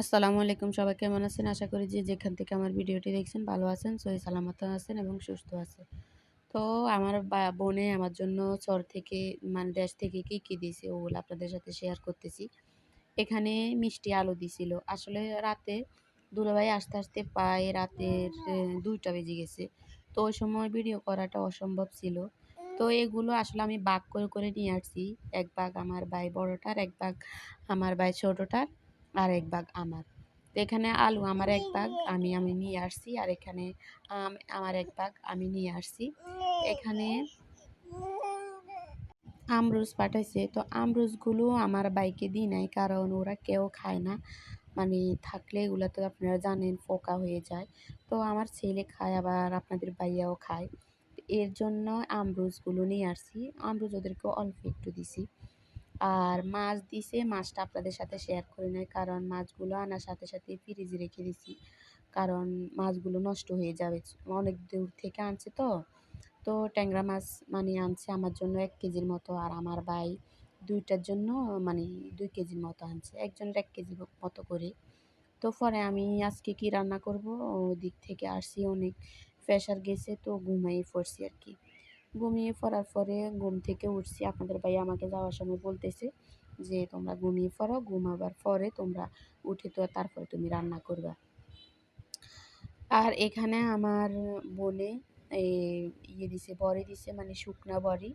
আসসালামু আলাইকুম, সবাই কেমন আছেন? আশা করি যে যেখান থেকে আমার ভিডিওটি দেখছেন ভালো আছেন, সহি সালামত আছেন এবং সুস্থ আছেন। তো আমার বোনে আমার জন্য চর থেকে দেশ থেকে কি দিয়েছে ওগুলো আপনাদের সাথে শেয়ার করতেছি। এখানে মিষ্টি আলু দিছিল। আসলে রাতে দুলাভাই আসতে আসতে প্রায় রাতের ২টা বেজে গেছে। তো ওই সময় ভিডিও করাটা অসম্ভব ছিল। তো এগুলো আসলে আমি ভাগ করে নিয়ে আসছি। এক ভাগ আমার ভাই বড়টার, এক ভাগ আমার ভাই ছোটটার, আর এক ভাগ আমার। তো এখানে আলু আমার এক ভাগ আমি নিয়ে আসছি, আর এখানে আমার এক ভাগ আমি নিয়ে আসছি। এখানে আমরুজ পাঠাইছে। তো আমরুজগুলো আমার বাইকে দিই নাই, কারণ ওরা কেউ খায় না। মানে থাকলে এগুলা তো আপনারা জানেন পোকা হয়ে যায়। তো আমার ছেলে খায়, আবার আপনাদের ভাইয়াও খায়। এর জন্য আমরুজগুলো নিয়ে আসছি। আমরুজ ওদেরকে অল্প একটু দিছি। আর মাছ দিছে, মাছটা আপনাদের সাথে শেয়ার করি নাই, কারণ মাছগুলো আনার সাথে সাথে ফ্রিজে রেখে দিছি। কারণ মাছগুলো নষ্ট হয়ে যাবে। অনেক দূর থেকে আনছে তো। তো ট্যাংরা মাছ আনছে আমার জন্য ১ কেজির মতো, আর আমার ভাই ২ টার জন্য মানে ২ কেজির মতো আনছে। একজনের ১ কেজি মতো করে। তো পরে আমি আজকে কি রান্না করব, ওদিক থেকে আসছি অনেক প্রেশার গেছে, তো ঘুমিয়ে পড়ছি আরকি। ঘুমিয়ে পড়ার পরে ঘুম থেকে উঠছি, আপনাদের ভাই আমাকে যাওয়ার সময় বলতেছে যে, "তোমরা ঘুমিয়ে পড়ো, ঘুমাবার পরে তোমরা উঠে তো তারপরে তুমি রান্না করবা।" আর এখানে আমার বোনে এ দিছে, বড়ি দিছে, শুকনা বড়ি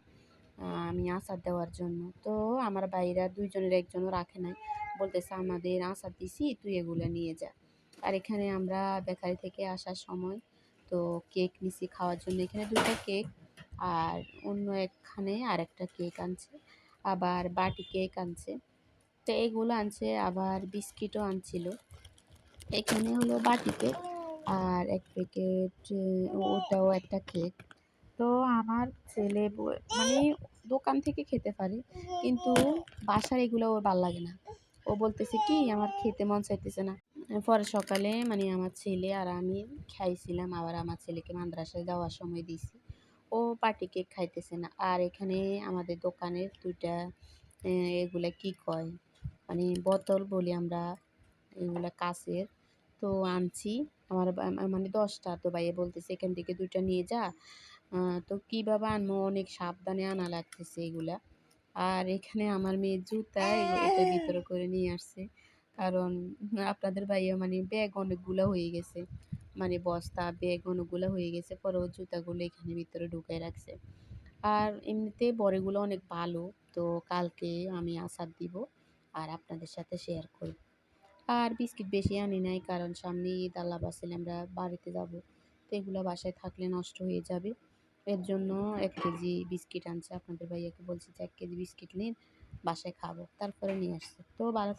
আমি আচার দেওয়ার জন্য। তো আমার ভাইরা ২ জনের ১ জনও রাখে নাই। বলতেছে, "আমাদের আচার দিছি, তুই এগুলা নিয়ে যা।" আর এখানে আমরা বেকারি থেকে আসার সময় তো কেক নিছি খাওয়ার জন্য। এখানে ২ টা কেক, আর অন্য একখানে আরেকটা কেক আনছে। আবার বাটি কেক আনছে। তো এগুলো আনছে, আবার বিস্কিটও আনছিল। এখানে হলো বাটি কেক, আর ১ প্যাকেট ওটাও একটা কেক। তো আমার ছেলে দোকান থেকে খেতে পারে, কিন্তু বাসার এগুলো ওর ভাল লাগে না। ও বলতেছে কি, "আমার খেতে মন চাইতেছে না।" পরে সকালে আমার ছেলে আর আমি খাইছিলাম, আবার আমার ছেলেকে মাদ্রাসায় যাওয়ার সময় দিছি। ও পার্টি কেক খাইতেছে না। আর এখানে আমাদের দোকানের ২ টা এগুলা কি কয়? বোতল বলি আমরা, এগুলা কাঁচের। তো আনছি আমার ১০ টা। তো ভাইয়া বলতেছে, "এখান থেকে ২ টা নিয়ে যা।" তো কিভাবে আনবো, অনেক সাবধানে আনা লাগতেছে এগুলা। আর এখানে আমার মেয়ের জুতা এটার ভিতরে করে নিয়ে আসছে। কারণ আপনাদের ভাইয়া ব্যাগ অনেকগুলা হয়ে গেছে। বস্তা, ব্যাগ অনেকগুলা হয়ে গেছে। পরে ওর জুতাগুলো এখানে ভিতরে ঢুকায় রাখছে। আর এমনিতে বড়িগুলো অনেক ভালো। তো কালকে আমি আচার দিব, আর আপনাদের সাথে শেয়ার করব। আর বিস্কিট বেশি আনি নাই, কারণ সামনেই ঈদ, আল্লাহ বাঁচাইলে আমরা বাড়িতে যাব। তো এগুলা বাসায় থাকলে নষ্ট হয়ে যাবে। এর জন্য ১ কেজি বিস্কিট আনছে। আপনাদের ভাইয়াকে বলছি যে ১ কেজি বিস্কিট নিন, বাসায় খাবো। তারপরে নিয়ে আসছে। তো ভালো